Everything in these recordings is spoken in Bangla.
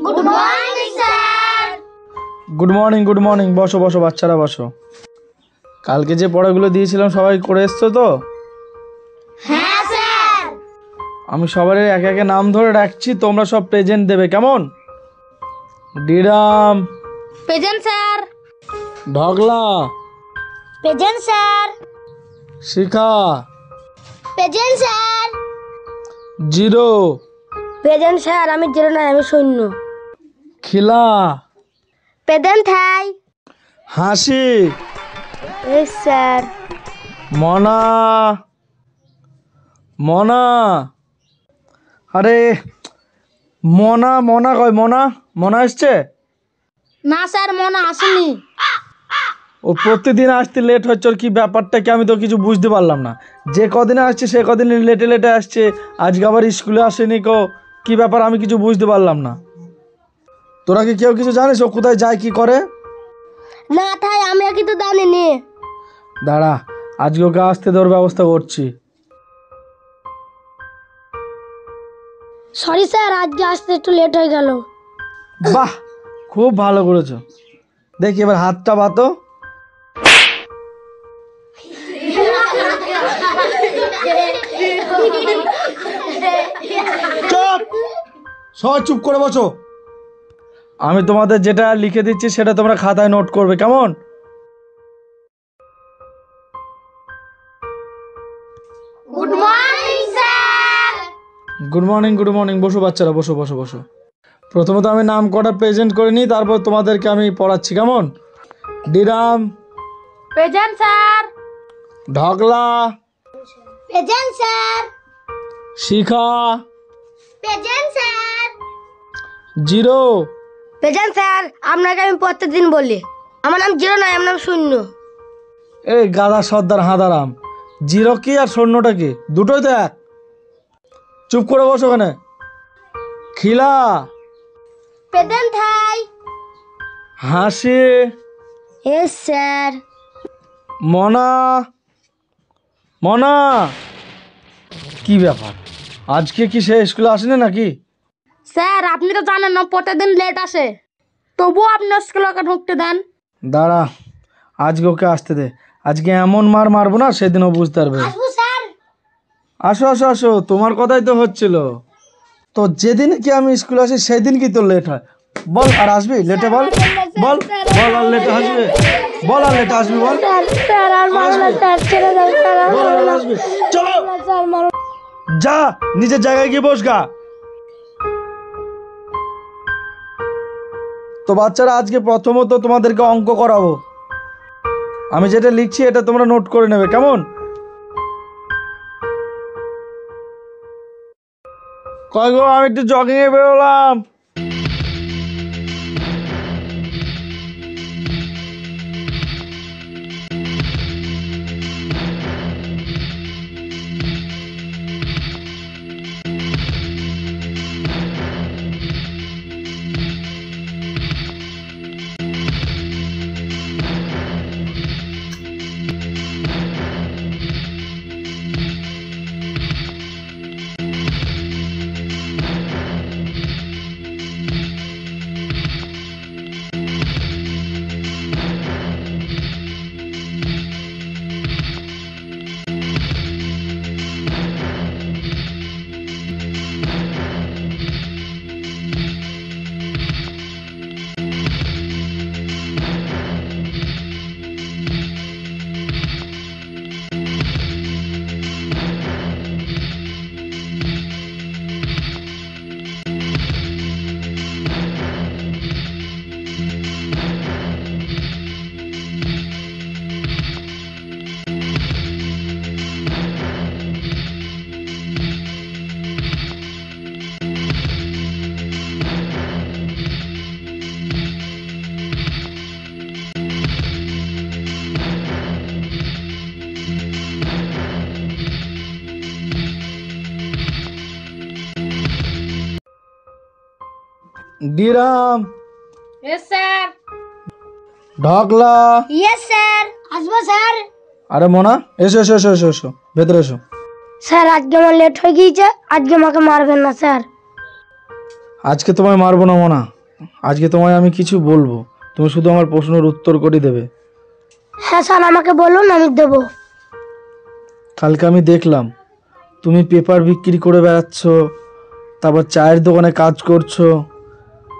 Good morning sir. Good morning বসো বসো বাচ্চারা বসো। কালকে যে পড়াগুলো দিয়েছিলাম সবাই করে এসছো তো? হ্যাঁ স্যার। আমি সবার একে একে নাম ধরে রাখছি, তোমরা সব প্রেজেন্ট দেবে, কেমন? ডিরাম। Present sir. ঢগলা। Present sir. Shikha. Present sir. Zero. Present sir. আমি জিরো নয়, আমি শূন্য। খিলা। প্রেজেন্ট হাই। হাসি। Yes sir. মনা। মনা। আরে মনা মনা কয়, মনা মনা এসছে? না স্যার, মনে আসেনি। ও প্রতিদিন আসতে লেট হচ্ছে, ওর কি ব্যাপারটা কি আমি তো কিছু বুঝতে পারলাম না। যে কদিনে আসছে সে কদিন লেটে লেটে আসছে, আজকে আবার স্কুলে আসেনি কো, কি ব্যাপার আমি কিছু বুঝতে পারলাম না। তোরা কি কেউ কিছু জানিস ও কোথায় যায় কি করে? না তাই আমি কিন্তু জানিনি। দাঁড়া, আজকে ওকে আসতে দেওয়ার ব্যবস্থা করছি। সরি স্যার, আজকে আসতে একটু লেট হয়ে গেল। বাহ, খুব ভালো করেছো। দেখি এবার হাতটা বাতো। চুপ, সবাই চুপ করে বসো। আমি তোমাদের যেটা লিখে দিচ্ছি সেটা তোমরা খাতায় নোট করবে, কেমন? Good morning sir. Good morning বসো বাচ্চারা, বসো বসো বসো। প্রথমত আমি নাম কটা প্রেজেন্ট করে নিই, তারপর তোমাদেরকে আমি পড়াচ্ছি, কেমন? ডিরাম। Present sir. ঢগলা। Present sir. Shikha. Present sir. Zero. Present sir. আপনাকে আমি প্রত্যেকদিন বলি, আমার নাম জিরো নয়, আমার নাম শূন্য। এই গাদা সর্দার হাঁদারাম, জিরো কি আর শূন্যটা কি, দুটোই তো এক। চুপ করে বসো ওখানে। খিলা। প্রেজেন্ট হাই। হাসি। Yes sir. মনা। মনা। কি ব্যাপার, আজকে কি সে স্কুলে আসেনি নাকি? স্যার আপনি তো জানেন না প্রতিদিন লেট আসে, তবুও আপনি স্কুলে ঢুকতে দেন। দাঁড়া, আজকে ওকে আসতে দে, আজকে এমন মার মারবো না সেদিন ও বুঝতে পারবে। আসবো স্যার। আসো আসো আসো, তোমার কথাই তো হচ্ছিল। তো যেদিন কি আমি স্কুলে আসি সেদিন কি তোর লেট হয়? বল আর আসবি লেটে? বল বল বল আর লেটে আসবি? বল আর লেটে আসবি? বল স্যার আর মারো না স্যার, ছেড়ে দাও স্যার। বল আর আসবি? চলো স্যার মারো। যা, নিজের জায়গায় গিয়ে বস গা। তো বাচ্চারা, আজকে প্রথমত তোমাদেরকে অঙ্ক করাবো। আমি যেটা লিখছি এটা তোমরা নোট করে নেবে, কেমন? কয় গো, আমি একটু জগিং এ বেরোলাম। ডিরাম। Yes sir. ঢগলা। Yes sir. আসবো স্যার। আরে মোনা, এসো এসো এসো এসো এসো, ভেতরে এসো। স্যার আজকে আমার লেট হয়ে গিয়েছে, আজকে আমাকে মারবেন না স্যার। আজকে তোমায় মারবো না মোনা, আজকে তোমায় আমি কিছু বলবো, তুমি শুধু আমার প্রশ্নের উত্তর করে দেবে। হ্যাঁ স্যার, আমাকে বলুন, আমি দেবো। কালকে আমি দেখলাম তুমি পেপার বিক্রি করে বেড়াচ্ছ, তারপর চায়ের দোকানে কাজ করছো।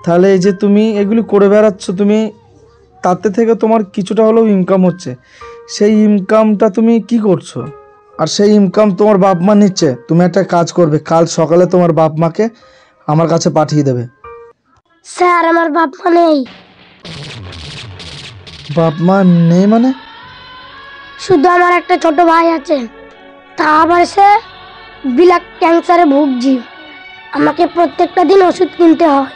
তাহলে এই যে তুমি এগুলি করে বেড়াচ্ছ, তুমি তাতে থেকে তোমার কিছুটা হলেও ইনকাম হচ্ছে, সেই ইনকামটা তুমি কি করছো? আর সেই ইনকাম তোমার বাপ মা নিচ্ছে। তুমি একটা কাজ করবে, কাল সকালে তোমার বাপ মাকে আমার কাছে পাঠিয়ে দেবে। স্যার, আমার বাপ মা নেই। বাপ মা নেই মানে? শুধু আমার একটা ছোট ভাই আছে, তা আবার সে ব্লাড ক্যান্সারে ভুগছি। আমাকে প্রত্যেকটা দিন ওষুধ কিনতে হয়।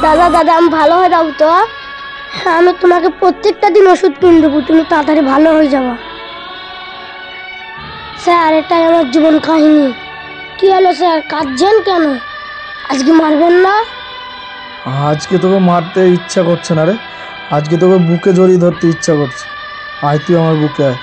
দাদা দাদা, আমি ভালো হয়ে যাবো তো? হ্যাঁ, আমি তোমাকে প্রত্যেকটা দিন ওষুধ কিনে দেবো, তুমি তাড়াতাড়ি ভালো হয়ে যাবা। স্যার, এটাই আমার জীবন কাহিনী। কি হলো স্যার, কাঁদছেন কেন? আজকে মারবেন না? আজকে তোকে মারতে ইচ্ছা করছে না রে, আজকে তোকে বুকে জড়িয়ে ধরতে ইচ্ছা করছে। আয় তুই আমার বুকে আয়।